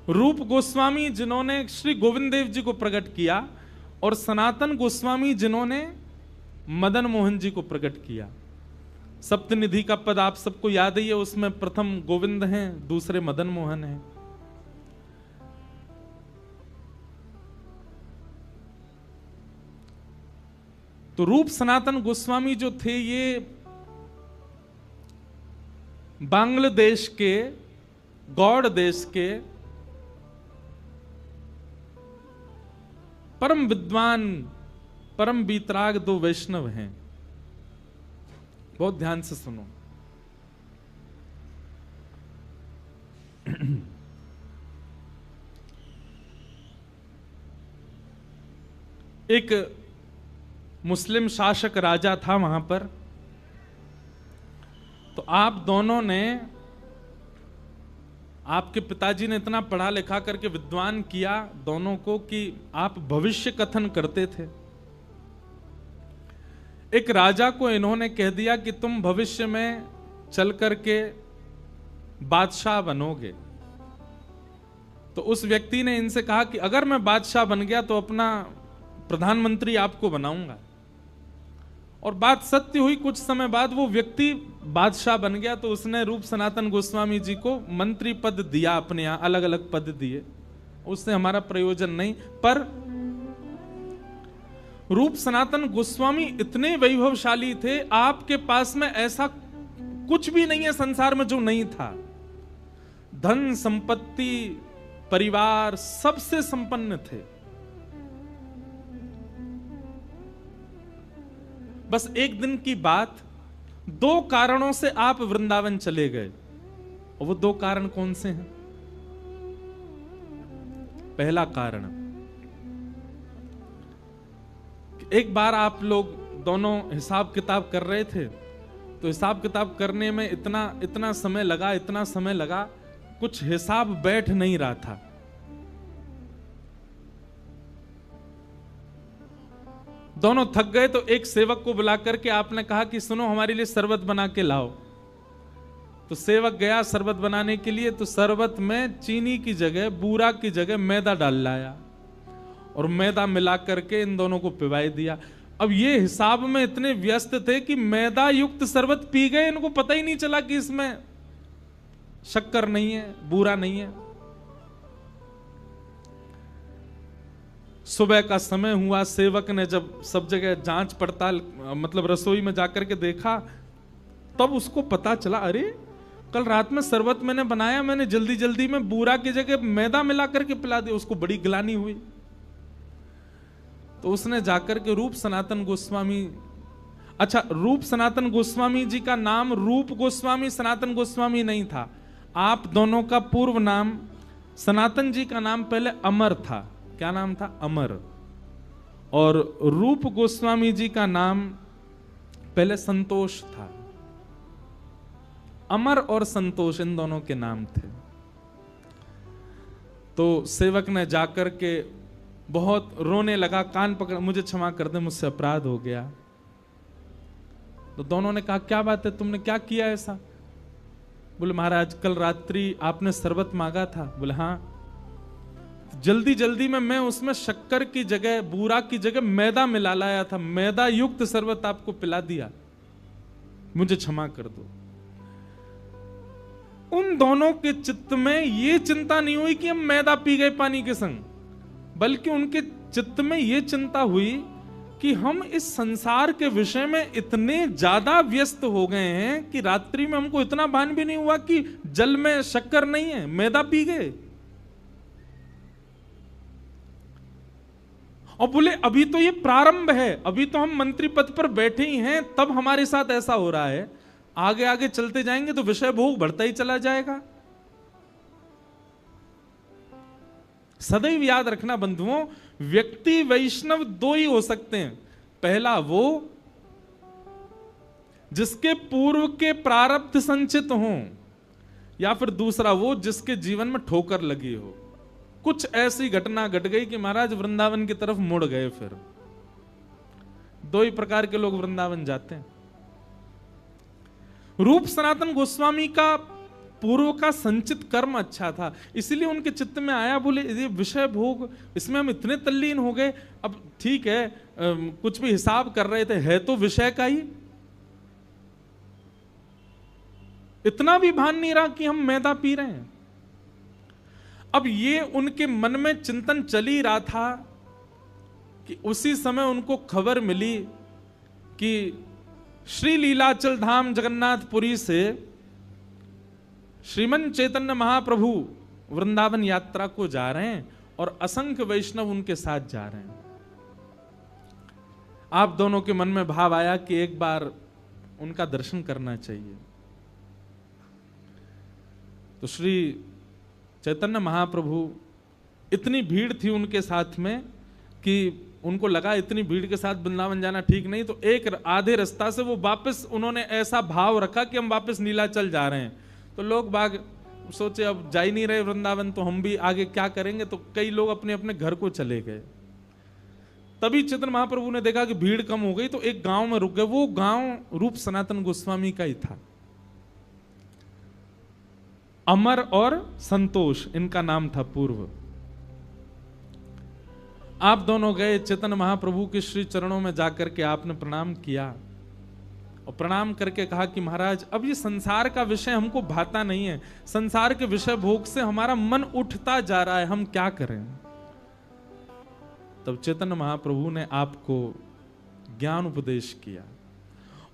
रूप गोस्वामी जिन्होंने श्री गोविंद देव जी को प्रकट किया, और सनातन गोस्वामी जिन्होंने मदन मोहन जी को प्रकट किया। सप्तनिधि का पद आप सबको याद ही है, उसमें प्रथम गोविंद हैं, दूसरे मदन मोहन हैं। तो रूप सनातन गोस्वामी जो थे, ये बांग्लादेश के गौड़ देश के परम विद्वान, परम बीतराग दो वैष्णव हैं। बहुत ध्यान से सुनो। एक मुस्लिम शासक राजा था वहां पर। तो आप दोनों ने, आपके पिताजी ने इतना पढ़ा लिखा करके विद्वान किया दोनों को कि आप भविष्य कथन करते थे। एक राजा को इन्होंने कह दिया कि तुम भविष्य में चल करके बादशाह बनोगे। तो उस व्यक्ति ने इनसे कहा कि अगर मैं बादशाह बन गया तो अपना प्रधानमंत्री आपको बनाऊंगा। और बात सत्य हुई, कुछ समय बाद वो व्यक्ति बादशाह बन गया। तो उसने रूप सनातन गोस्वामी जी को मंत्री पद दिया, अपने यहां अलग अलग पद दिए। उससे हमारा प्रयोजन नहीं, पर रूप सनातन गोस्वामी इतने वैभवशाली थे, आपके पास में ऐसा कुछ भी नहीं है संसार में जो नहीं था। धन संपत्ति परिवार सबसे संपन्न थे। बस एक दिन की बात, दो कारणों से आप वृंदावन चले गए। और वो दो कारण कौन से हैं? पहला कारण, एक बार आप लोग दोनों हिसाब किताब कर रहे थे। तो हिसाब किताब करने में इतना समय लगा, कुछ हिसाब बैठ नहीं रहा था। दोनों थक गए। तो एक सेवक को बुला करके आपने कहा कि सुनो, हमारे लिए शरबत बना के लाओ। तो सेवक गया शरबत बनाने के लिए। तो शरबत में चीनी की जगह, बूरा की जगह मैदा डाल लाया और मैदा मिला करके इन दोनों को पिवाई दिया। अब ये हिसाब में इतने व्यस्त थे कि मैदा युक्त शरबत पी गए, इनको पता ही नहीं चला कि इसमें शक्कर नहीं है, बूरा नहीं है। सुबह का समय हुआ, सेवक ने जब सब जगह जांच पड़ताल, मतलब रसोई में जाकर के देखा, तब उसको पता चला, अरे कल रात में शरबत मैंने बनाया, मैंने जल्दी जल्दी में बूरा की जगह मैदा मिला करके पिला दिया। उसको बड़ी गिलानी हुई। तो उसने जाकर के रूप सनातन गोस्वामी, अच्छा रूप सनातन गोस्वामी जी का नाम रूप गोस्वामी सनातन गोस्वामी नहीं था। आप दोनों का पूर्व नाम, सनातन जी का नाम पहले अमर था। क्या नाम था? अमर। और रूप गोस्वामी जी का नाम पहले संतोष था। अमर और संतोष इन दोनों के नाम थे। तो सेवक ने जाकर के बहुत रोने लगा, कान पकड़, मुझे क्षमा कर दे, मुझसे अपराध हो गया। तो दोनों ने कहा, क्या बात है, तुमने क्या किया ऐसा? बोले, महाराज कल रात्रि आपने शरबत मांगा था। बोले, हाँ। जल्दी जल्दी में मैं उसमें शक्कर की जगह, बूरा की जगह मैदा मिला लाया था, मैदा युक्त शरबत आपको पिला दिया, मुझे क्षमा कर दो। उन दोनों के चित्त में ये चिंता नहीं हुई कि हम मैदा पी गए पानी के संग, बल्कि उनके चित्त में ये चिंता हुई कि हम इस संसार के विषय में इतने ज्यादा व्यस्त हो गए हैं कि रात्रि में हमको इतना भान भी नहीं हुआ कि जल में शक्कर नहीं है, मैदा पी गए। और बोले, अभी तो ये प्रारंभ है, अभी तो हम मंत्री पद पर बैठे ही हैं, तब हमारे साथ ऐसा हो रहा है। आगे आगे चलते जाएंगे तो विषय भोग बढ़ता ही चला जाएगा। सदैव याद रखना बंधुओं, व्यक्ति वैष्णव दो ही हो सकते हैं। पहला वो जिसके पूर्व के प्रारब्ध संचित हों, या फिर दूसरा वो जिसके जीवन में ठोकर लगी हो। कुछ ऐसी घटना घट गई कि महाराज वृंदावन की तरफ मुड़ गए। फिर दो ही प्रकार के लोग वृंदावन जाते हैं। रूप सनातन गोस्वामी का पूर्व का संचित कर्म अच्छा था, इसलिए उनके चित्त में आया, बोले ये विषय भोग, इसमें हम इतने तल्लीन हो गए, अब ठीक है कुछ भी हिसाब कर रहे थे, है तो विषय का ही, इतना भी भान नहीं रहा कि हम मैदा पी रहे हैं। अब ये उनके मन में चिंतन चल ही रहा था कि उसी समय उनको खबर मिली कि श्री लीलाचल धाम जगन्नाथपुरी से श्रीमन चैतन्य महाप्रभु वृंदावन यात्रा को जा रहे हैं और असंख्य वैष्णव उनके साथ जा रहे हैं। आप दोनों के मन में भाव आया कि एक बार उनका दर्शन करना चाहिए। तो श्री चैतन्य महाप्रभु, इतनी भीड़ थी उनके साथ में कि उनको लगा इतनी भीड़ के साथ वृंदावन जाना ठीक नहीं, तो एक आधे रास्ता से वो वापस, उन्होंने ऐसा भाव रखा कि हम वापस नीलाचल जा रहे हैं। तो लोग बाग सोचे अब जा ही नहीं रहे वृंदावन, तो हम भी आगे क्या करेंगे, तो कई लोग अपने अपने घर को चले गए। तभी चैतन्य महाप्रभु ने देखा कि भीड़ कम हो गई, तो एक गांव में रुक गए। वो गांव रूप सनातन गोस्वामी का ही था। अमर और संतोष इनका नाम था पूर्व। आप दोनों गए, चैतन्य महाप्रभु के श्री चरणों में जाकर के आपने प्रणाम किया और प्रणाम करके कहा कि महाराज अब ये संसार का विषय हमको भाता नहीं है, संसार के विषय भोग से हमारा मन उठता जा रहा है, हम क्या करें। तब चैतन्य महाप्रभु ने आपको ज्ञान उपदेश किया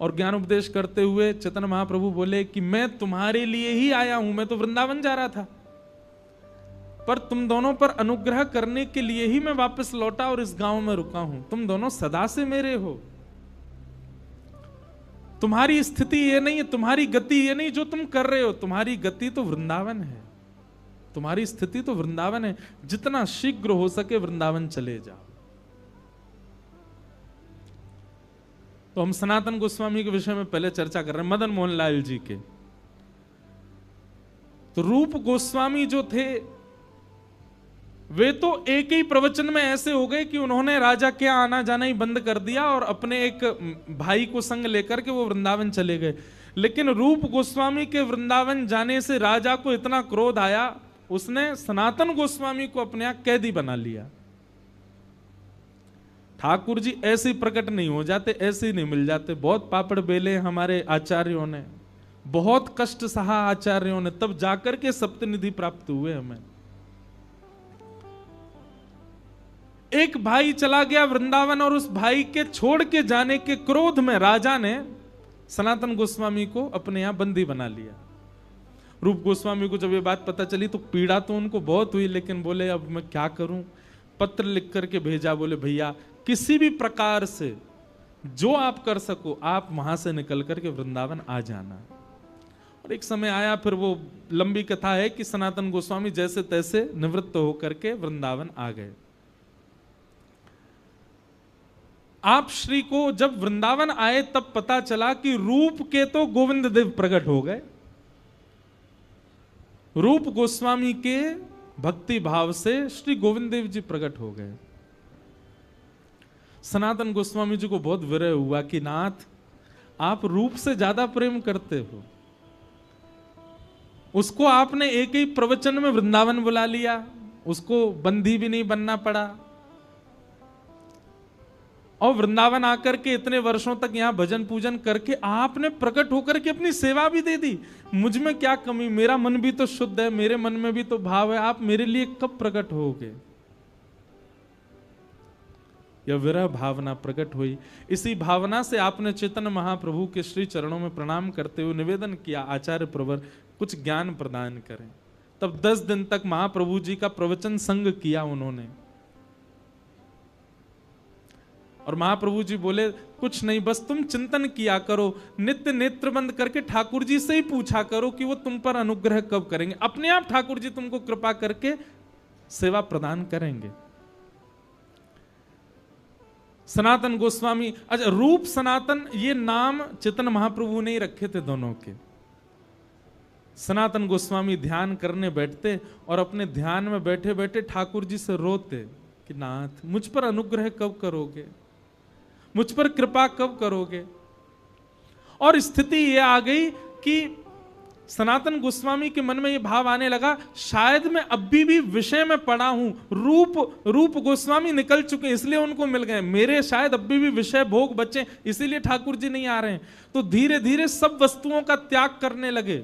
और ज्ञान उपदेश करते हुए चैतन्य महाप्रभु बोले कि मैं तुम्हारे लिए ही आया हूं, मैं तो वृंदावन जा रहा था, पर तुम दोनों पर अनुग्रह करने के लिए ही मैं वापस लौटा और इस गांव में रुका हूं। तुम दोनों सदा से मेरे हो, तुम्हारी स्थिति ये नहीं है, तुम्हारी गति ये नहीं जो तुम कर रहे हो, तुम्हारी गति तो वृंदावन है, तुम्हारी स्थिति तो वृंदावन है। जितना शीघ्र हो सके वृंदावन चले जाओ। तो हम सनातन गोस्वामी के विषय में पहले चर्चा कर रहे हैं, मदन मोहन लाल जी के। तो रूप गोस्वामी जो थे वे तो एक ही प्रवचन में ऐसे हो गए कि उन्होंने राजा के आना जाना ही बंद कर दिया और अपने एक भाई को संग लेकर के वो वृंदावन चले गए। लेकिन रूप गोस्वामी के वृंदावन जाने से राजा को इतना क्रोध आया, उसने सनातन गोस्वामी को अपने यहां कैदी बना लिया। ठाकुर जी ऐसे ही प्रकट नहीं हो जाते, ऐसे ही नहीं मिल जाते। बहुत पापड़ बेले हमारे आचार्यों ने, बहुत कष्ट सहा आचार्यों ने, तब जाकर के सप्तनिधि प्राप्त हुए हमें। एक भाई चला गया वृंदावन और उस भाई के छोड़ के जाने के क्रोध में राजा ने सनातन गोस्वामी को अपने यहां बंदी बना लिया। रूप गोस्वामी को जब ये बात पता चली तो पीड़ा तो उनको बहुत हुई, लेकिन बोले अब मैं क्या करूं। पत्र लिख करके भेजा, बोले भैया किसी भी प्रकार से जो आप कर सको आप वहां से निकल करके वृंदावन आ जाना। और एक समय आया, फिर वो लंबी कथा है कि सनातन गोस्वामी जैसे तैसे निवृत्त होकर के वृंदावन आ गए। आप श्री को जब वृंदावन आए तब पता चला कि रूप के तो गोविंद देव प्रकट हो गए। रूप गोस्वामी के भक्ति भाव से श्री गोविंद देव जी प्रकट हो गए। सनातन गोस्वामी जी को बहुत विरह हुआ कि नाथ आप रूप से ज्यादा प्रेम करते हो, उसको आपने एक ही प्रवचन में वृंदावन बुला लिया, उसको बंदी भी नहीं बनना पड़ा और वृंदावन आकर के इतने वर्षों तक यहां भजन पूजन करके आपने प्रकट होकर के अपनी सेवा भी दे दी। मुझ में क्या कमी, मेरा मन भी तो शुद्ध है, मेरे मन में भी तो भाव है, आप मेरे लिए कब प्रकट होगे। यह विरह भावना प्रकट हुई। इसी भावना से आपने चैतन्य महाप्रभु के श्री चरणों में प्रणाम करते हुए निवेदन किया, आचार्य प्रवर कुछ ज्ञान प्रदान करें। तब 10 दिन तक महाप्रभु जी का प्रवचन संग किया उन्होंने। और महाप्रभु जी बोले कुछ नहीं, बस तुम चिंतन किया करो, नित्य नेत्र बंद करके ठाकुर जी से ही पूछा करो कि वो तुम पर अनुग्रह कब करेंगे, अपने आप ठाकुर जी तुमको कृपा करके सेवा प्रदान करेंगे। सनातन गोस्वामी, अच्छा रूप सनातन ये नाम चैतन्य महाप्रभु ने ही रखे थे दोनों के। सनातन गोस्वामी ध्यान करने बैठते और अपने ध्यान में बैठे बैठे ठाकुर जी से रोते कि नाथ मुझ पर अनुग्रह कब करोगे, मुझ पर कृपा कब करोगे। और स्थिति यह आ गई कि सनातन गोस्वामी के मन में ये भाव आने लगा, शायद मैं अभी भी विषय में पड़ा हूं। रूप गोस्वामी निकल चुके, इसलिए उनको मिल गए। मेरे शायद अभी भी विषय भोग बचे, इसीलिए ठाकुर जी नहीं आ रहे हैं। तो धीरे धीरे सब वस्तुओं का त्याग करने लगे,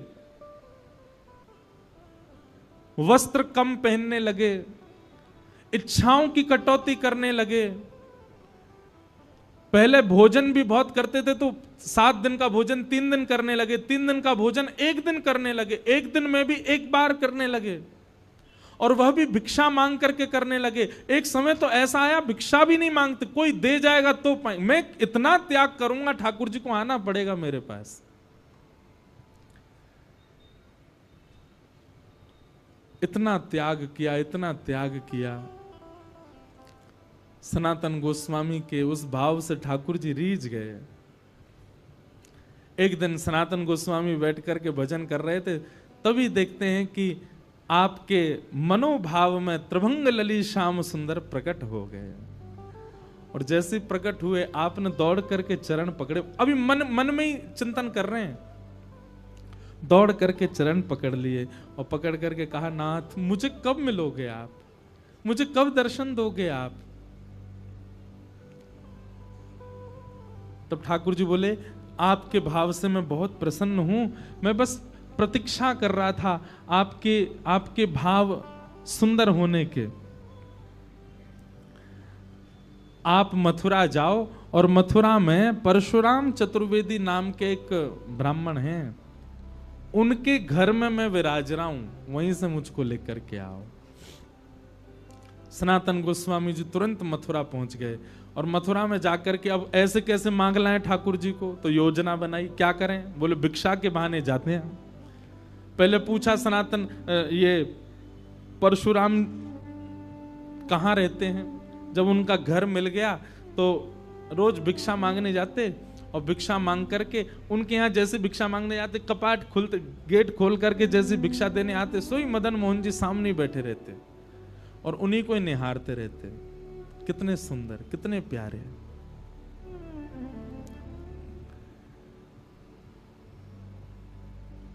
वस्त्र कम पहनने लगे, इच्छाओं की कटौती करने लगे। पहले भोजन भी बहुत करते थे, तो 7 दिन का भोजन 3 दिन करने लगे, 3 दिन का भोजन 1 दिन करने लगे, 1 दिन में भी 1 बार करने लगे, और वह भी भिक्षा मांग करके करने लगे। एक समय तो ऐसा आया भिक्षा भी नहीं मांगते, कोई दे जाएगा तो पाए। मैं इतना त्याग करूंगा, ठाकुर जी को आना पड़ेगा मेरे पास। इतना त्याग किया, इतना त्याग किया। सनातन गोस्वामी के उस भाव से ठाकुर जी रीझ गए। एक दिन सनातन गोस्वामी बैठ करके भजन कर रहे थे, तभी देखते हैं कि आपके मनोभाव में त्रिभंग लली श्याम सुंदर प्रकट हो गए। और जैसे प्रकट हुए, आपने दौड़ करके चरण पकड़े। अभी मन में ही चिंतन कर रहे हैं, दौड़ करके चरण पकड़ लिए और पकड़ करके कहा, नाथ मुझे कब मिलोगे आप, मुझे कब दर्शन दोगे आप। तब ठाकुर जी बोले, आपके भाव से मैं बहुत प्रसन्न हूं, मैं बस प्रतीक्षा कर रहा था आपके भाव सुंदर होने के। आप मथुरा जाओ, और मथुरा में परशुराम चतुर्वेदी नाम के एक ब्राह्मण हैं, उनके घर में मैं विराज रहा हूं, वहीं से मुझको लेकर के आओ। सनातन गोस्वामी जी तुरंत मथुरा पहुंच गए, और मथुरा में जाकर के अब ऐसे कैसे मांग लाएं ठाकुर जी को। तो योजना बनाई, क्या करें। बोले भिक्षा के बहाने जाते हैं। पहले पूछा सनातन, ये परशुराम कहाँ रहते हैं। जब उनका घर मिल गया तो रोज भिक्षा मांगने जाते, और भिक्षा मांग करके उनके यहाँ जैसे भिक्षा मांगने जाते, कपाट खुलते, गेट खोल करके जैसे भिक्षा देने आते, सोई मदन मोहन जी सामने बैठे रहते और उन्हीं को ही निहारते रहते। कितने सुंदर, कितने प्यारे।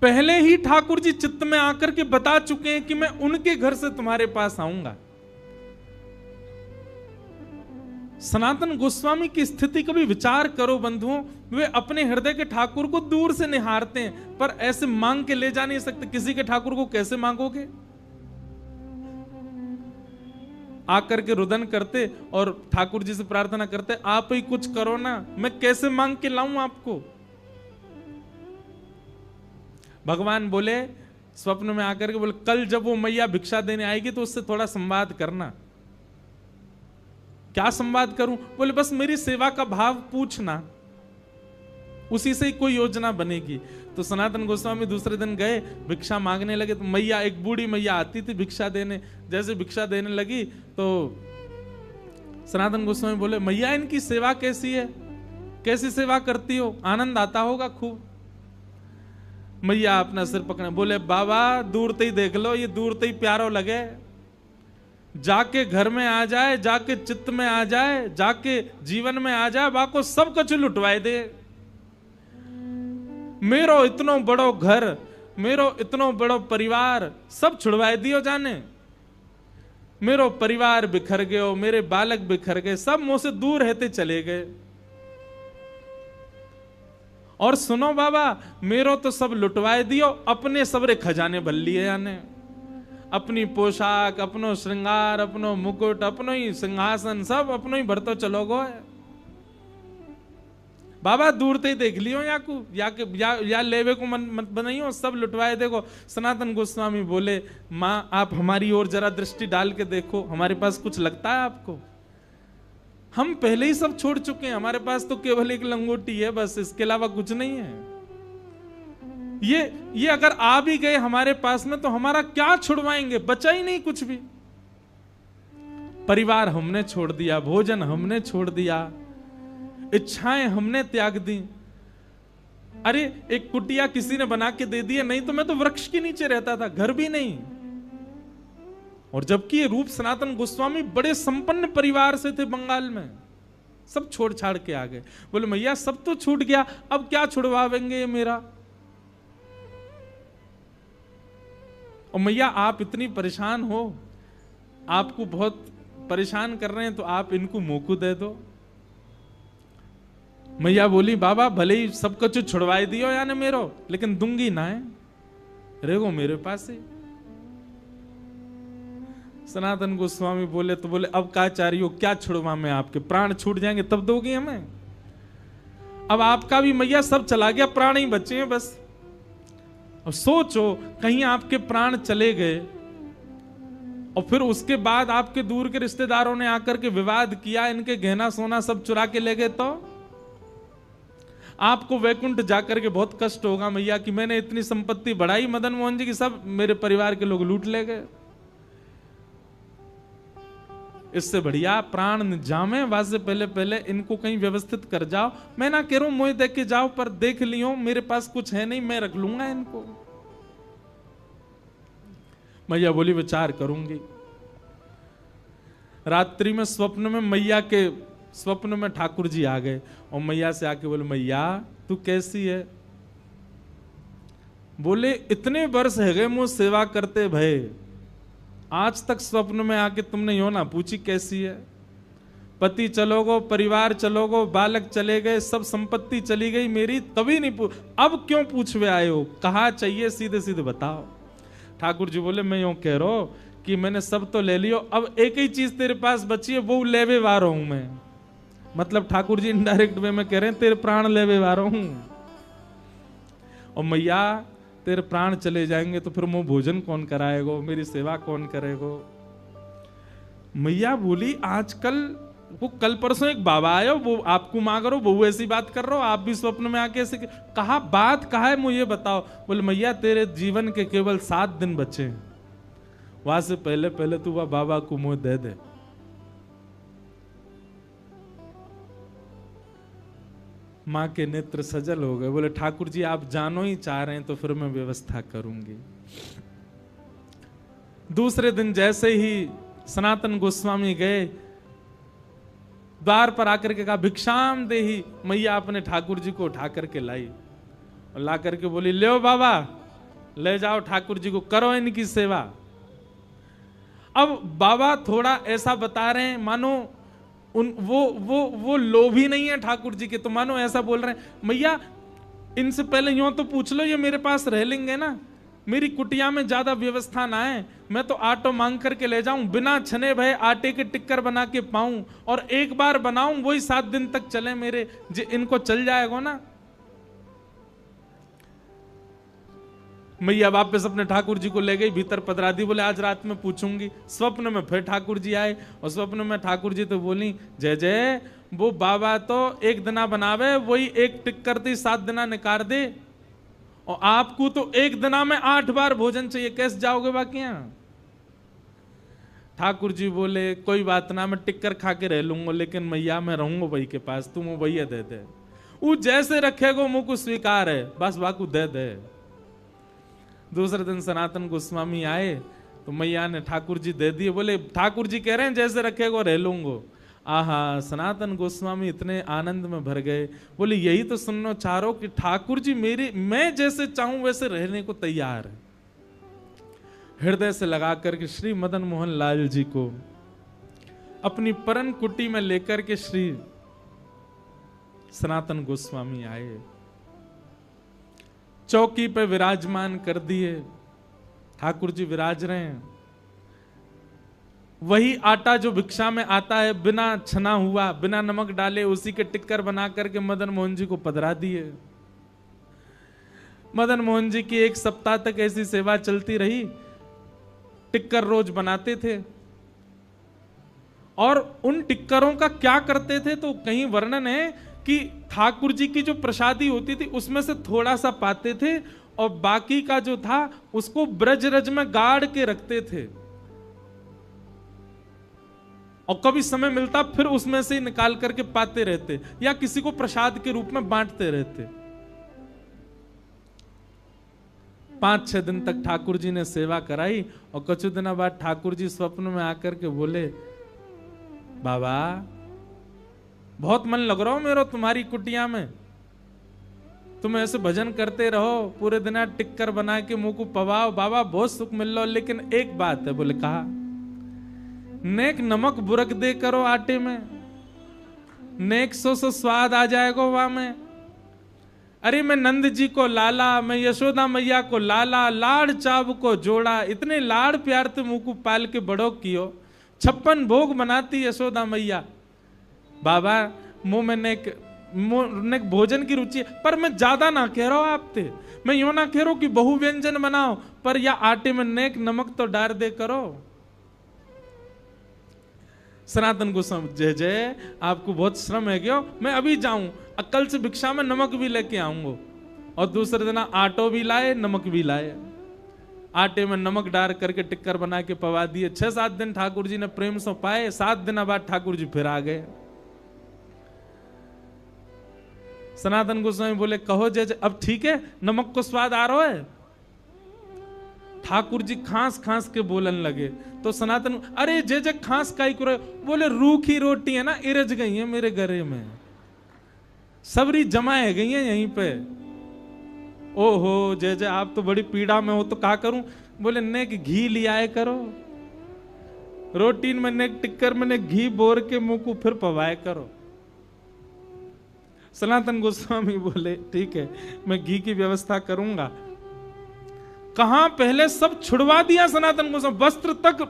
पहले ही ठाकुर जी चित्त में आकर के बता चुके हैं कि मैं उनके घर से तुम्हारे पास आऊंगा। सनातन गोस्वामी की स्थिति कभी विचार करो बंधुओं, वे अपने हृदय के ठाकुर को दूर से निहारते हैं, पर ऐसे मांग के ले जा नहीं सकते। किसी के ठाकुर को कैसे मांगोगे। आकर के रुदन करते और ठाकुर जी से प्रार्थना करते, आप ही कुछ करो ना, मैं कैसे मांग के लाऊं आपको। भगवान बोले स्वप्न में आकर के, बोले कल जब वो मैया भिक्षा देने आएगी तो उससे थोड़ा संवाद करना। क्या संवाद करूं। बोले बस मेरी सेवा का भाव पूछना, उसी से ही कोई योजना बनेगी। तो सनातन गोस्वामी दूसरे दिन गए, भिक्षा मांगने लगे। तो मैया, एक बूढ़ी मैया आती थी भिक्षा देने, जैसे भिक्षा देने लगी तो सनातन गोस्वामी बोले, मैया इनकी सेवा कैसी है, कैसी सेवा करती हो, आनंद आता होगा खूब। मैया अपना सिर पकड़े, बोले बाबा दूर ते ही देख लो, ये दूर ते ही प्यारो लगे, जाके घर में आ जाए, जाके चित्त में आ जाए, जाके जीवन में आ जाए, बाको सब कुछ लुटवाए दे। मेरो इतनो बड़ो घर, मेरो इतनो बड़ो परिवार सब छुड़वाए दियो जाने। मेरो परिवार बिखर गयो, मेरे बालक बिखर गए, सब मुंह से दूर रहते चले गए। और सुनो बाबा, मेरो तो सब लुटवाए दियो, अपने सबरे खजाने भर लिए जाने। अपनी पोशाक, अपनो श्रृंगार, अपनो मुकुट, अपनो ही सिंहासन, सब अपनो ही भरतो चलो गो है। बाबा दूर ते देख लियो या लेवे को मन मत बनाइयो, सब लुटवाए देखो। सनातन गोस्वामी बोले, माँ आप हमारी ओर जरा दृष्टि डाल के देखो, हमारे पास कुछ लगता है आपको। हम पहले ही सब छोड़ चुके हैं, हमारे पास तो केवल एक लंगोटी है बस, इसके अलावा कुछ नहीं है। ये अगर आ भी गए हमारे पास में तो हमारा क्या छुड़वाएंगे, बचा ही नहीं कुछ भी। परिवार हमने छोड़ दिया, भोजन हमने छोड़ दिया, इच्छाएं हमने त्याग दी। अरे एक कुटिया किसी ने बना के दे दी, नहीं तो मैं तो वृक्ष के नीचे रहता था, घर भी नहीं। और जबकि ये रूप सनातन गोस्वामी बड़े संपन्न परिवार से थे बंगाल में, सब छोड़ छाड़ के आ गए। बोले मैया सब तो छूट गया, अब क्या छुड़वावेंगे ये मेरा। और मैया आप इतनी परेशान हो, आपको बहुत परेशान कर रहे हैं, तो आप इनको मोकू दे दो। मैया बोली बाबा भले ही सब कुछ छुड़वाई दियो या न मेरो, लेकिन दूंगी ना है, रहेगो मेरे पास ही। सनातन गोस्वामी बोले तो बोले अब क्या चाह रही हो, क्या छुड़वा मैं आपके, प्राण छूट जाएंगे तब दोगी हमें? अब आपका भी मैया सब चला गया, प्राण ही बचे हैं बस। अब सोचो कहीं आपके प्राण चले गए और फिर उसके बाद आपके दूर के रिश्तेदारों ने आकर के विवाद किया, इनके गहना सोना सब चुरा के ले गए, तो आपको वैकुंठ जाकर के बहुत कष्ट होगा मैया कि मैंने इतनी संपत्ति बढ़ाई मदन मोहन जी की, सब मेरे परिवार के लोग लूट ले गए। इससे बढ़िया प्राण न जामे, वासे पहले पहले इनको कहीं व्यवस्थित कर जाओ। मैं ना कह रहा हूं मोह देख के जाओ, पर देख लियो मेरे पास कुछ है नहीं, मैं रख लूंगा इनको। मैया बोली विचार करूंगी। रात्रि में स्वप्न में मैया के स्वप्न में ठाकुर जी आ गए और मैया से आके बोले मैया तू कैसी है? बोले इतने वर्ष है गए मुझ सेवा करते भय, आज तक स्वप्न में आके तुमने यो ना पूछी कैसी है? पति चलोगो, परिवार चलोगो, बालक चले गए, सब संपत्ति चली गई मेरी, कभी नहीं अब क्यों पूछवे आए हो? कहा चाहिए सीधे सीधे बताओ। ठाकुर जी बोले मैं यूं कह रहा हूं कि मैंने सब तो ले लियो, अब एक ही चीज तेरे पास बची है, वो लेवे वारो हूं मैं। मतलब ठाकुर जी इनडायरेक्ट वे में कह रहे हैं तेरे प्राण लेवे वारो हूं। और मैया तेरे प्राण चले जाएंगे तो फिर मुंह भोजन कौन कराएगो, मेरी सेवा कौन करेगो? मैया बोली आजकल वो कल परसों एक बाबा आयो, वो आपको मांग रहो, वो ऐसी बात कर रहे हो, आप भी स्वप्न में आके ऐसे कहा, बात कहा है मुझे बताओ। बोले मैया तेरे जीवन के केवल 7 दिन बचे हैं, वहां से पहले पहले तू वह बाबा को मुंह दे दे। मां के नेत्र सजल हो गए। बोले ठाकुर जी आप जानो ही चाह रहे हैं तो फिर मैं व्यवस्था करूंगी। दूसरे दिन जैसे ही सनातन गोस्वामी गए, द्वार पर आकर के कहा भिक्षाम देही। मैया अपने ठाकुर जी को उठा करके लाई और ला करके बोली ले बाबा, ले जाओ ठाकुर जी को, करो इनकी सेवा। अब बाबा थोड़ा ऐसा बता रहे हैं मानो वो लोभी नहीं है ठाकुर जी के, तो मानो ऐसा बोल रहे हैं मैया इनसे पहले यूं तो पूछ लो, ये मेरे पास रह लेंगे ना, मेरी कुटिया में ज्यादा व्यवस्था ना है, मैं तो आटो मांग करके ले जाऊं, बिना छने भय आटे के टिक्कर बना के पाऊं, और एक बार बनाऊं वही 7 दिन तक चले मेरे, इनको चल जाएगा ना। मैया वापस अपने ठाकुर जी को ले गई, भीतर पधरा दी। बोले आज रात में पूछूंगी। स्वप्न में फिर ठाकुर जी आए और स्वप्न में ठाकुर जी तो बोली जय जय, वो बाबा तो एक दिना बनावे, वही एक टिक्कर थी 7 दिना निकाल दे, और आपको तो एक दिना में 8 बार भोजन चाहिए, कैसे जाओगे बाकी यहां? ठाकुर जी बोले कोई बात ना, मैं टिक्कर खा के रह लूंगा, लेकिन मैया मैं रहूंगा वही के पास, तुम वो भैया दे दे, वो जैसे रखेगो मुझको स्वीकार है, बस बाकू दे दे। दूसरे दिन सनातन गोस्वामी आए तो मैया ने ठाकुर जी दे दिए। बोले ठाकुर जी कह रहे हैं जैसे रखेगो रह लूंगो। आहा, सनातन गोस्वामी इतने आनंद में भर गए। बोले यही तो सुनना चाह रहा हूं कि ठाकुर जी मैं जैसे चाहूं वैसे रहने को तैयार है। हृदय से लगा करके श्री मदन मोहन लाल जी को अपनी परन कुटी में लेकर के श्री सनातन गोस्वामी आए, चौकी पे विराजमान कर दिए। ठाकुर जी विराज रहे हैं, वही आटा जो भिक्षा में आता है, बिना छना हुआ, बिना नमक डाले, उसी के टिक्कर बना करके मदन मोहन जी को पधरा दिए। मदन मोहन जी की 1 सप्ताह तक ऐसी सेवा चलती रही। टिक्कर रोज बनाते थे और उन टिक्करों का क्या करते थे तो कहीं वर्णन है कि ठाकुर जी की जो प्रसादी होती थी उसमें से थोड़ा सा पाते थे और बाकी का जो था उसको ब्रजरज में गाड़ के रखते थे, और कभी समय मिलता फिर उसमें से निकाल करके पाते रहते या किसी को प्रसाद के रूप में बांटते रहते। 5-6 दिन तक ठाकुर जी ने सेवा कराई और कुछ दिनों बाद ठाकुर जी स्वप्न में आकर के बोले बाबा बहुत मन लग रहा हो मेरा तुम्हारी कुटिया में, तुम ऐसे भजन करते रहो, पूरे दिन टिक्कर बना के मुंह को पवाओ, बाबा बहुत सुख मिल रहा, लेकिन एक बात है। बोले कहा, नेक नमक बुरक दे करो आटे में, नेक सो स्वाद आ जाएगा वहां में। अरे मैं नंद जी को लाला, मैं यशोदा मैया को लाला, लाड़ चाव को जोड़ा, इतने लाड़ प्यार ते मुंह को पाल के बड़ो कियो, 56 भोग बनाती यशोदा मैया। बाबा मुंह में नेक भोजन की रुचि है, पर मैं ज्यादा ना कह रहा हूं आपते, मैं यूं ना कह रहा हूं कि बहु व्यंजन बनाओ, पर या आटे में नेक नमक तो डाल दे करो। सनातन गोस्वामी जय जय, आपको बहुत श्रम है क्यों, मैं अभी जाऊं, अक्ल से भिक्षा में नमक भी लेके आऊंगा। और दूसरे दिन आटो भी लाए, नमक भी लाए, आटे में नमक डाल करके टिक्कर बना के पवा दिए। 6-7 दिन ठाकुर जी ने प्रेम से पाए, 7 दिन बाद ठाकुर जी फिर आ गए। सनातन गोस्वामी बोले कहो जय जय, अब ठीक है, नमक को स्वाद आ रहा है। ठाकुर जी खांस खांस के बोलन लगे, तो सनातन, अरे जय जय खांस काई करो, बोले रूखी रोटी है ना, इरज गई है मेरे गले में, सबरी जमाए गई है यहीं पे। ओहो जय जय, आप तो बड़ी पीड़ा में हो, तो क्या करूं? बोले नेक घी लियाए करो, रोटी में नेक टिक्कर में नेक घी बोर के मुंह को फिर पवाए करो। सनातन गोस्वामी बोले ठीक है, मैं घी की व्यवस्था करूंगा। कहां पहले सब छुड़वा दिया सनातन गोस्वामी, वस्त्र तक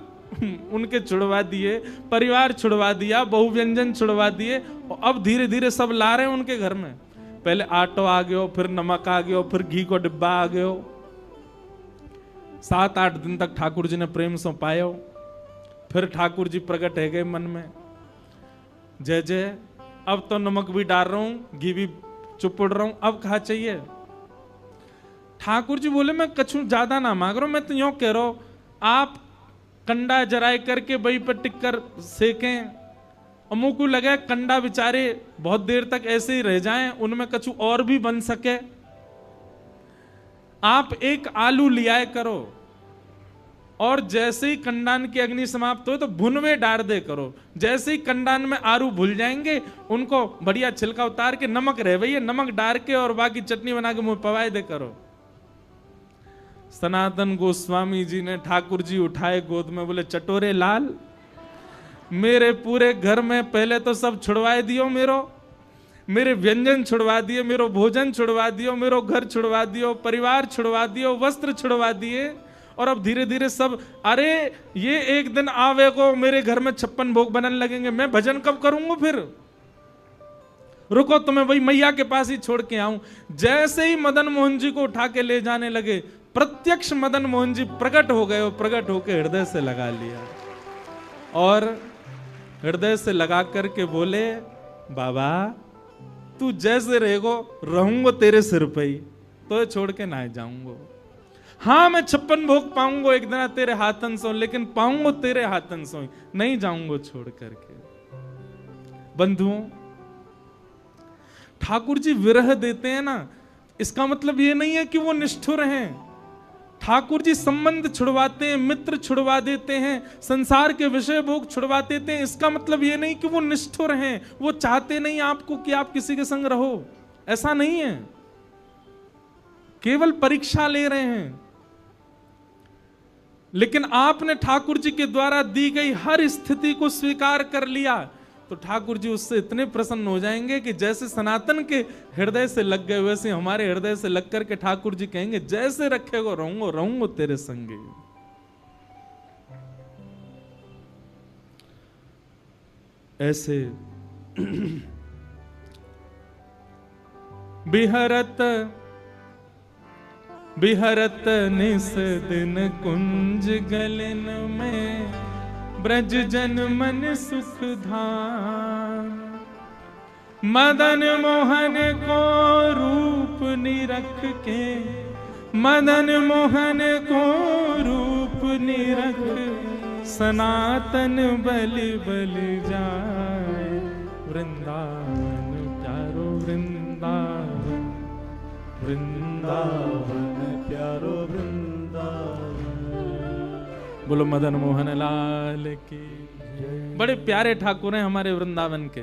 उनके छुड़वा दिए, परिवार छुड़वा दिया, बहु व्यंजन छुड़वा दिए, और अब धीरे धीरे सब ला रहे हैं उनके घर में। पहले आटो आ गयो, फिर नमक आ गयो, फिर घी को डिब्बा आ गयो। 7-8 दिन तक ठाकुर जी ने प्रेम से पायो, फिर ठाकुर जी प्रकट है गए मन में, जय जय, अब तो नमक भी डाल रहा हूं, घी भी चुपड़ रहा हूं, अब कहा चाहिए। ठाकुर जी बोले मैं कछु ज्यादा ना मांग रहा हूं, मैं तो यूं कह रहा हूं, आप कंडा जराए करके वही पर टिक्कर सेकें, और मुंह को लगे कंडा बेचारे बहुत देर तक ऐसे ही रह जाएं, उनमें कछु और भी बन सके। आप एक आलू लियाए करो, और जैसे ही कंडान की अग्नि समाप्त हो तो भुनवे डाल दे करो। जैसे ही कंडान में आलू भूल जाएंगे, उनको बढ़िया छिलका उतार के, नमक रह भैया, नमक डाल के और बाकी चटनी बना के मुंह पवाए दे करो। सनातन गोस्वामी जी ने ठाकुर जी उठाए गोद में, बोले चटोरे लाल, मेरे पूरे घर में पहले तो सब छुड़वाए दियो, मेरे व्यंजन छुड़वा दिए, मेरो भोजन छुड़वा दियो, मेरो घर छुड़वा दियो, परिवार छुड़वा दियो, वस्त्र छुड़वा दिए, और अब धीरे धीरे सब, अरे ये एक दिन आवेगो मेरे घर में 56 भोग बनने लगेंगे, मैं भजन कब करूंगा फिर? रुको तुम्हें वही मैया के पास ही छोड़ के आऊं। जैसे ही मदन मोहन जी को उठा के ले जाने लगे, प्रत्यक्ष मदन मोहन जी प्रकट हो गए, प्रकट होके हृदय से लगा लिया, और हृदय से लगा करके बोले बाबा तू जैसे रहेगो रहूंगो तेरे सिर पे ही, तो छोड़ के ना जाऊंगो। हाँ मैं 56 भोग पाऊंगो एक दिन तेरे हाथन सो, लेकिन पाऊंगो तेरे हाथन सो, नहीं जाऊंगो छोड़ करके। बंधुओं, ठाकुर जी विरह देते हैं ना, इसका मतलब ये नहीं है कि वो निष्ठुर हैं। ठाकुर जी संबंध छुड़वाते हैं, मित्र छुड़वा देते हैं, संसार के विषय भोग छुड़वा देते हैं, इसका मतलब ये नहीं कि वो निष्ठुर हैं। वो चाहते नहीं आपको कि आप किसी के संग रहो, ऐसा नहीं है, केवल परीक्षा ले रहे हैं। लेकिन आपने ठाकुर जी के द्वारा दी गई हर स्थिति को स्वीकार कर लिया, तो ठाकुर जी उससे इतने प्रसन्न हो जाएंगे कि जैसे सनातन के हृदय से लग गए, वैसे हमारे हृदय से लग करके ठाकुर जी कहेंगे जैसे रखेगो रहूंगो तेरे संगे। ऐसे बिहरत निस दिन कुंज गलन में, ब्रज जन मन सुख धाम। मदन मोहन को रूप निरख के, मदन मोहन को रूप निरख, सनातन बलि बलि जाए। वृंदावन प्यारो वृंदावन, वृंदावन प्यारो वृंदावन। बोलो मदन मोहन लाल की। बड़े प्यारे ठाकुर हैं हमारे वृंदावन के।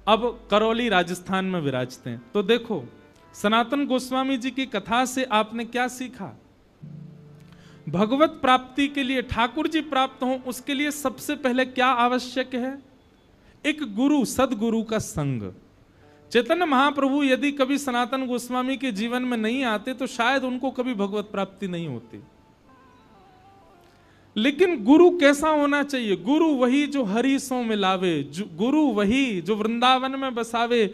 अब करौली राजस्थान में विराजते हैं। तो देखो सनातन गोस्वामी जी की कथा से आपने क्या सीखा? भगवत प्राप्ति के लिए, ठाकुर जी प्राप्त हो उसके लिए सबसे पहले क्या आवश्यक है? एक गुरु, सदगुरु का संग। चैतन्य महाप्रभु यदि कभी सनातन गोस्वामी के जीवन में नहीं आते तो शायद उनको कभी भगवत प्राप्ति नहीं होती। लेकिन गुरु कैसा होना चाहिए? गुरु वही जो हरि सो मिलावे, गुरु वही जो वृंदावन में बसावे,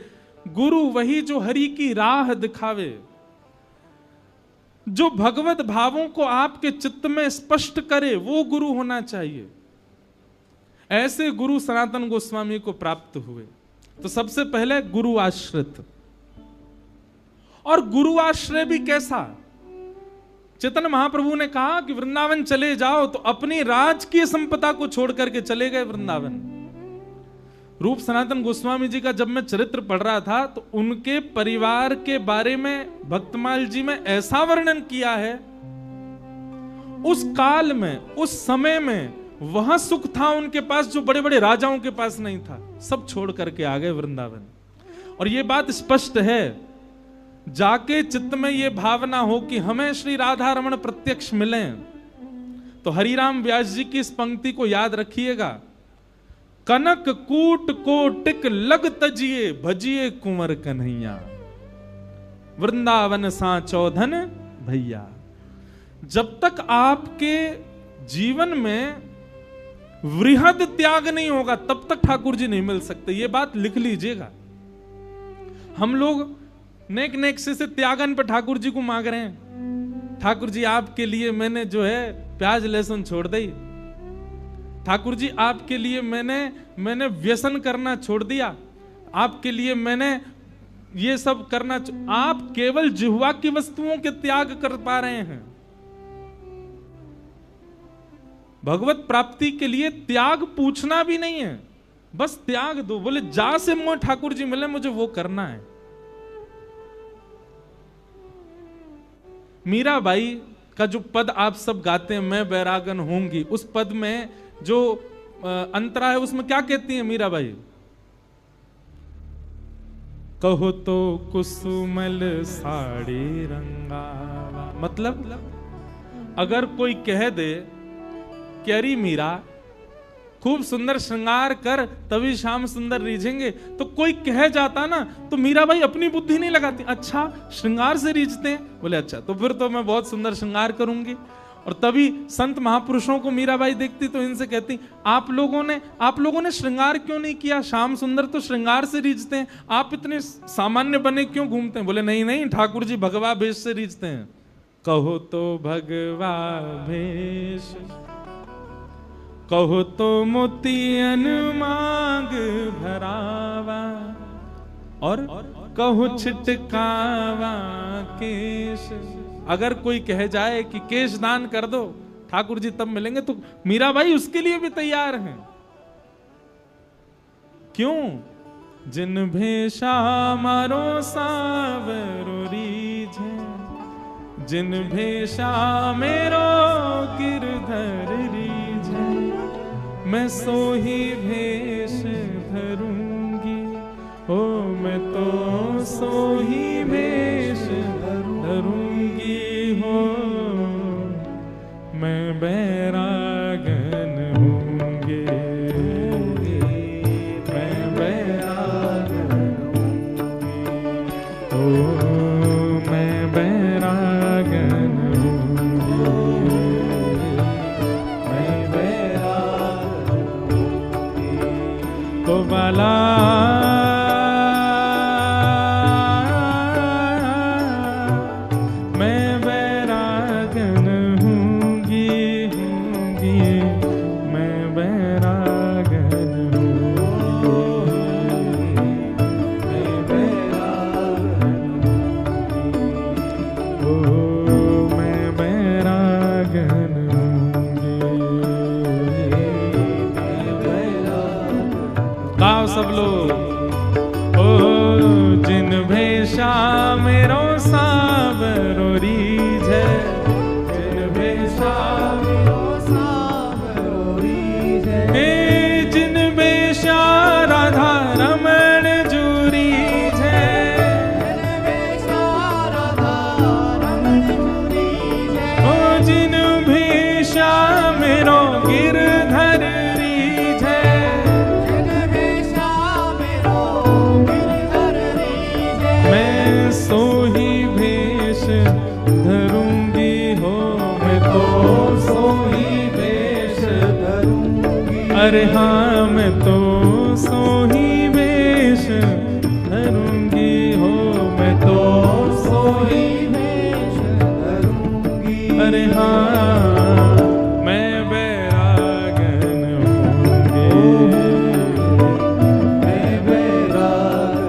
गुरु वही जो हरि की राह दिखावे, जो भगवत भावों को आपके चित्त में स्पष्ट करे, वो गुरु होना चाहिए। ऐसे गुरु सनातन गोस्वामी को प्राप्त हुए। तो सबसे पहले गुरु आश्रित। और गुरु आश्रय भी कैसा? चैतन्य महाप्रभु ने कहा कि वृंदावन चले जाओ, तो अपनी राजकीय संपदा को छोड़ करके चले गए वृंदावन। रूप सनातन गोस्वामी जी का जब मैं चरित्र पढ़ रहा था तो उनके परिवार के बारे में भक्तमाल जी में ऐसा वर्णन किया है, उस काल में, उस समय में वहां सुख था उनके पास जो बड़े बड़े राजाओं के पास नहीं था। सब छोड़ करके आ गए वृंदावन। और यह बात स्पष्ट है, जाके चित्त में यह भावना हो कि हमें श्री राधा रमण प्रत्यक्ष मिलें, तो हरिराम व्यास जी की इस पंक्ति को याद रखिएगा, कनक कूट कोटिक लग तजिए भजिए कुंवर कन्हैया, वृंदावन सा चौधन भैया। जब तक आपके जीवन में वृहद त्याग नहीं होगा तब तक ठाकुर जी नहीं मिल सकते। ये बात लिख लीजिएगा। हम लोग नेक नेक से त्यागन पे ठाकुर जी को मांग रहे हैं। ठाकुर जी आपके लिए मैंने जो है प्याज लहसुन छोड़ दी, ठाकुर जी आपके लिए मैंने व्यसन करना छोड़ दिया, आपके लिए मैंने ये सब करना। आप केवल जिह्वा की वस्तुओं के त्याग कर पा रहे हैं। भगवत प्राप्ति के लिए त्याग पूछना भी नहीं है, बस त्याग दो। बोले जा से मुझे ठाकुर जी मिले, मुझे वो करना है। मीराबाई का जो पद आप सब गाते हैं, मैं बैरागन होंगी, उस पद में जो अंतरा है उसमें क्या कहती है मीराबाई? कहो तो कुसुमल साड़ी रंगावा। मतलब अगर कोई कह दे कि अरे मीरा खूब सुंदर श्रृंगार कर तभी श्याम सुंदर रीझेंगे, तो कोई कह जाता ना तो मीराबाई अपनी बुद्धि नहीं लगाती, अच्छा श्रृंगार से रीझते हैं, बोले अच्छा तो फिर तो मैं बहुत सुंदर श्रृंगार करूंगी। और तभी संत महापुरुषों को मीराबाई देखती तो इनसे कहती, आप लोगों ने श्रृंगार क्यों नहीं किया? श्याम सुंदर तो श्रृंगार से रीझते हैं, आप इतने सामान्य बने क्यों घूमते हैं? बोले नहीं नहीं, ठाकुर जी भगवा भेष से रीझते हैं। कहो तो भगवा भेष, कहो तो मोतियन मांग भरावा, और कहो छिटकावा केश। अगर कोई कह जाए कि केश दान कर दो ठाकुर जी तब मिलेंगे, तो मीराबाई उसके लिए भी तैयार हैं। क्यों? जिन भेषा मारो सावरो रीझे, जिन भेषा मेरो गिरधर रीझे, मैं सो ही भेष धरूंगी, ओ मैं तो सो ही भेष धरूंगी, हो मैं बैरागन होंगे, मैं बैरागन होंगी, ओ मैं बैरागन होंगी, मैं बैरागन होंगी। तो बाला सब लोग, ओ जिन भेषा मेरो सावरो रीझे, जिन भेषा मेरो सावरो रीझे, जिन भेषा राधा रमण गिरधर रीझ मैं सोही भेष धरूंगी हो, मैं तो सोही भेष धरूंगी। अरे हाँ मैं तो सोही भेष धरूंगी हो, मैं तो सोही भेष धरूंगी। अरे हाँ मैं बैरागन होंगे, मैं बैरागन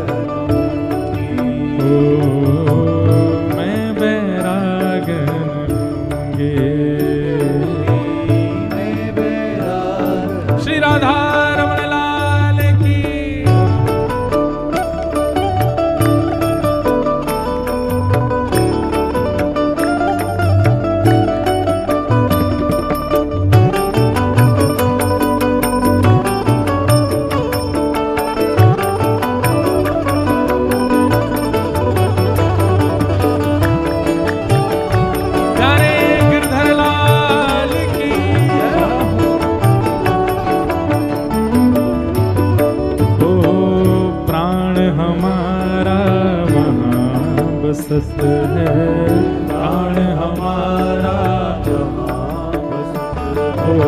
होंगे, मैं बैरागन होंगे, मैं बैरागन। श्री राधा रमण लाल की। प्यारे गिरधर लाल की। ओ प्राण हमारा वहाँ बसत है, प्राण हमारा वहाँ बसत है। ओ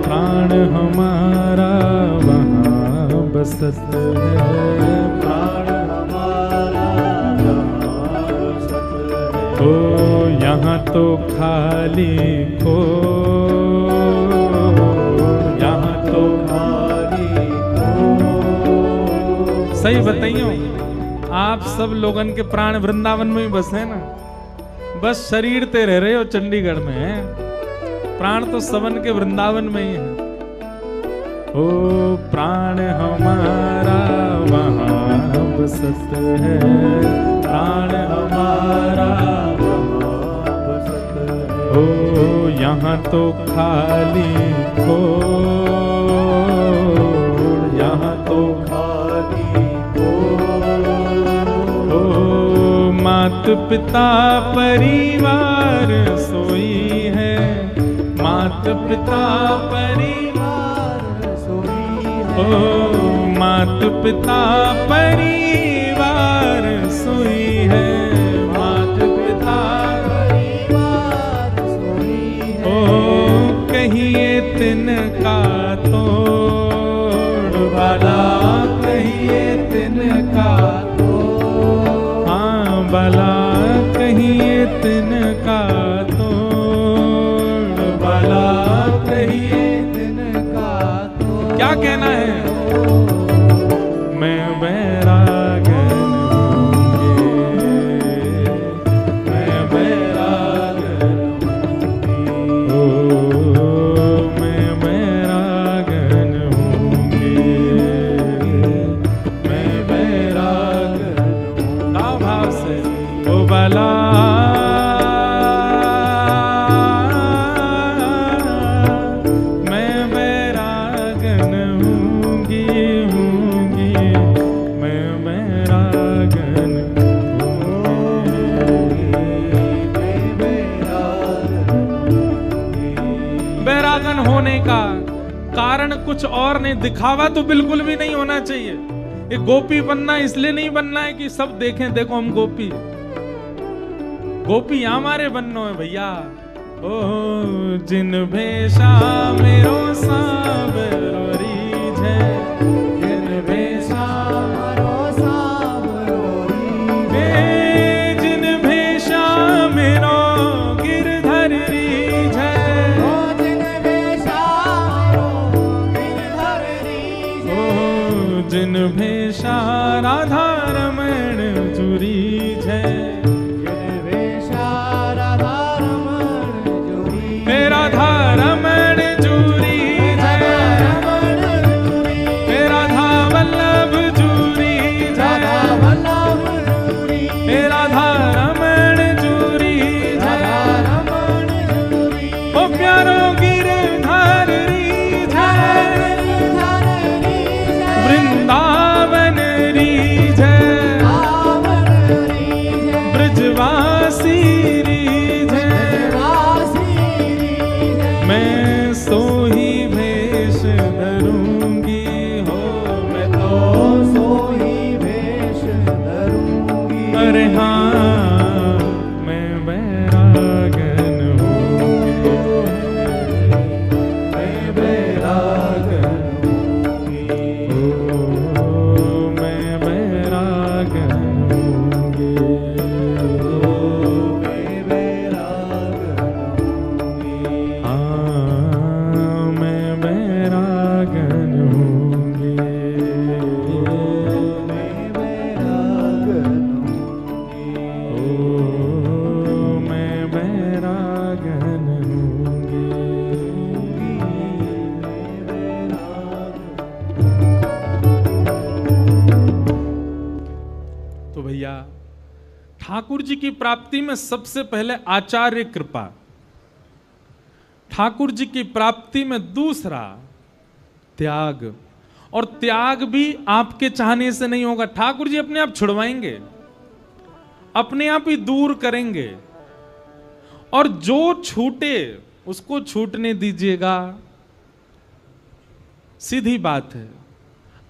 प्राण हमारा वहाँ बसत है, प्राण हमारा वहाँ बसत है। ओ यहाँ तो खाली को, यहाँ तो खाली को। सही बताइयो, आप सब लोगन के प्राण वृंदावन में ही बसे ना, बस शरीर ते रह रहे हो चंडीगढ़ में है, प्राण तो सबन के वृंदावन में ही है। ओ प्राण हमारा वहाँ बसत है, प्राण हमारा वहाँ बसत है। ओ यहाँ तो खाली को, यहाँ तो खाली को। ओ मात पिता परिवार सोई है, मात पिता परिवार सोई है। ओ मात पिता परिवार सोई है, मात पिता परिवार सोई है। ओ कहिए तिनका तोड़ वाला, कहिए तिनका तोड़। हाँ भला कहिए तिनका तोड़, भला कहिए तिनका तोड़। क्या कहना है? मैं बैरागन होंगे, मैं बैरागन होंगे। ओ मैं बैरागन होंगे, मैं बैरागन होंगे। आओ भाव से। ओ भला मैं बैरागन होंगी, होंगी, मैं बैरागन होंगी, मैं बैरागन होंगी। बैरागन होने का कारण कुछ और नहीं, दिखावा तो बिल्कुल भी नहीं होना चाहिए। ये गोपी बनना इसलिए नहीं बनना है कि सब देखें, देखो हम गोपी, गोपी हमारे बननो है भैया। ओ जिन भेषा मेरो सांवरो रीझ है, जिन भेषा मेरो सांवरो रीझ है। जिन भेषा मेरो गिरधर रीझ है, जिन भेषा मेरो गिरधर रीझ है। जिन भेषा राधा रमण जुरीझ है, राधा रमण जूरी जय, राधा वल्लभ जूरी जय, राधा रमण जूरी जय। ओ प्यारो गिरधर रीझ है, वृंदावन रीझ है। ठाकुर जी की प्राप्ति में सबसे पहले आचार्य कृपा, ठाकुर जी की प्राप्ति में दूसरा त्याग, और त्याग भी आपके चाहने से नहीं होगा, ठाकुर जी अपने आप छुड़वाएंगे, अपने आप ही दूर करेंगे, और जो छूटे उसको छूटने दीजिएगा। सीधी बात है,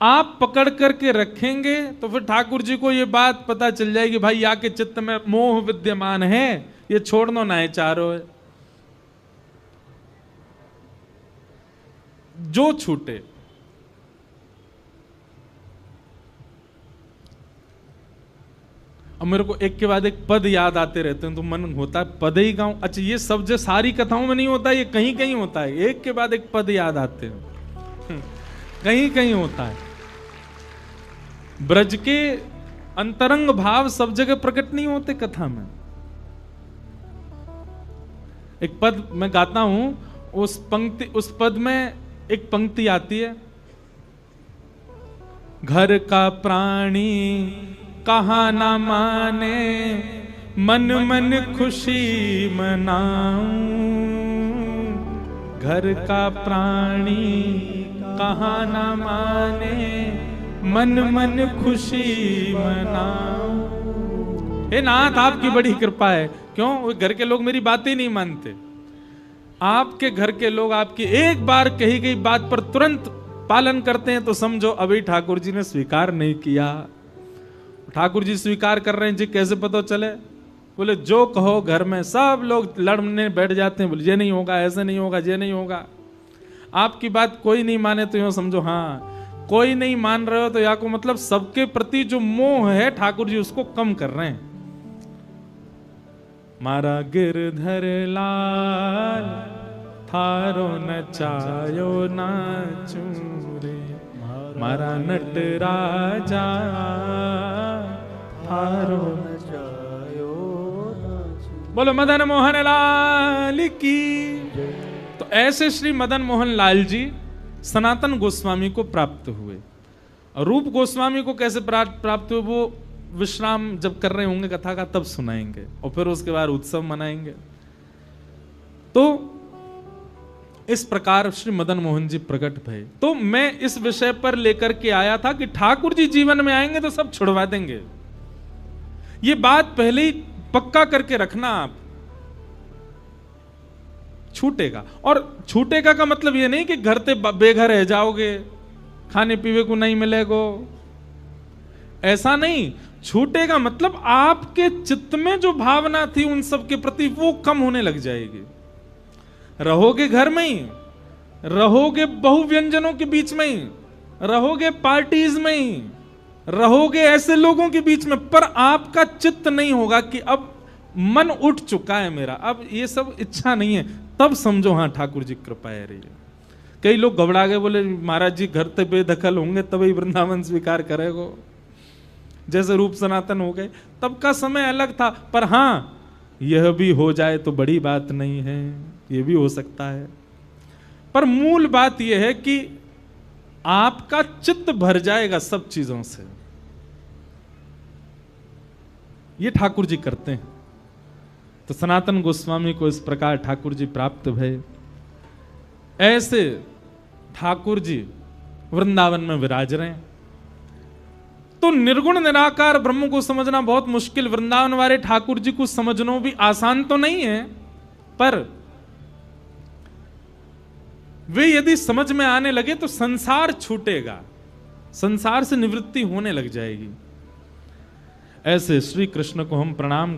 आप पकड़ करके रखेंगे तो फिर ठाकुर जी को ये बात पता चल जाएगी, भाई या के चित्त में मोह विद्यमान है, ये छोड़ना ना है चारों है। जो छूटे, अब मेरे को एक के बाद एक पद याद आते रहते हैं, तो मन होता है पद ही गाऊं। अच्छा, ये सब जो सारी कथाओं में नहीं होता, ये कहीं कहीं होता है, एक के बाद एक पद याद आते हैं, कहीं कहीं होता है। ब्रज के अंतरंग भाव सब जगह प्रकट नहीं होते कथा में। एक पद मैं गाता हूं, उस पद में एक पंक्ति आती है, घर का प्राणी कहा ना माने, मन मन खुशी मनाऊं। घर का प्राणी कहा ना माने, मन मन खुशी मनाऊं। हे नाथ, आपकी बड़ी कृपा है। क्यों? वो घर के लोग मेरी बातें नहीं मानते। आपके घर के लोग आपकी एक बार कही गई बात पर तुरंत पालन करते हैं, तो समझो अभी ठाकुर जी ने स्वीकार नहीं किया। ठाकुर जी स्वीकार कर रहे हैं जी, कैसे पता चले? बोले जो कहो घर में सब लोग लड़ने बैठ जाते हैं, बोले ये नहीं होगा, ऐसे नहीं होगा, ये नहीं होगा। आपकी बात कोई नहीं माने तो यूं समझो, हाँ कोई नहीं मान रहे हो तो या को मतलब सबके प्रति जो मोह है ठाकुर जी उसको कम कर रहे हैं। मारा गिरधर लाल थारो नचायो नाचू रे, मारा नट राजा थारो नचायो नाचू। बोलो मदन मोहन लाल की। तो ऐसे श्री मदन मोहन लाल जी सनातन गोस्वामी को प्राप्त हुए। और रूप गोस्वामी को कैसे प्राप्त हुए वो विश्राम जब कर रहे होंगे कथा का तब सुनाएंगे, और फिर उसके बाद उत्सव मनाएंगे। तो इस प्रकार श्री मदन मोहन जी प्रकट भये। तो मैं इस विषय पर लेकर के आया था कि ठाकुर जी जीवन में आएंगे तो सब छुड़वा देंगे। ये बात पहले ही पक्का करके रखना। आप छूटेगा, और छूटेगा का मतलब ये नहीं कि घर से बेघर रह जाओगे, खाने पीने को नहीं मिलेगा, ऐसा नहीं। छूटेगा मतलब आपके चित्त में जो भावना थी उन सब के प्रति वो कम होने लग जाएगी। रहोगे घर में ही, रहोगे बहुव्यंजनों के बीच में ही, रहोगे पार्टीज में ही, रहोगे ऐसे लोगों के बीच में, पर आपका चित्त नहीं होगा कि अब मन उठ चुका है मेरा, अब ये सब इच्छा नहीं है। तब समझो हाँ ठाकुर जी कृपा है रही है। कई लोग घबरा गए, बोले महाराज जी घर से बेदखल होंगे तभी वृंदावन स्वीकार करेगो, जैसे रूप सनातन हो गए। तब का समय अलग था, पर हाँ यह भी हो जाए तो बड़ी बात नहीं है, यह भी हो सकता है। पर मूल बात यह है कि आपका चित्त भर जाएगा सब चीजों से। ये ठाकुर जी करते हैं। तो सनातन गोस्वामी को इस प्रकार ठाकुर जी प्राप्त भये। ऐसे ठाकुर जी वृंदावन में विराज रहे हैं। तो निर्गुण निराकार ब्रह्म को समझना बहुत मुश्किल, वृंदावन वाले ठाकुर जी को समझना भी आसान तो नहीं है, पर वे यदि समझ में आने लगे तो संसार छूटेगा, संसार से निवृत्ति होने लग जाएगी। ऐसे श्री कृष्ण को हम प्रणाम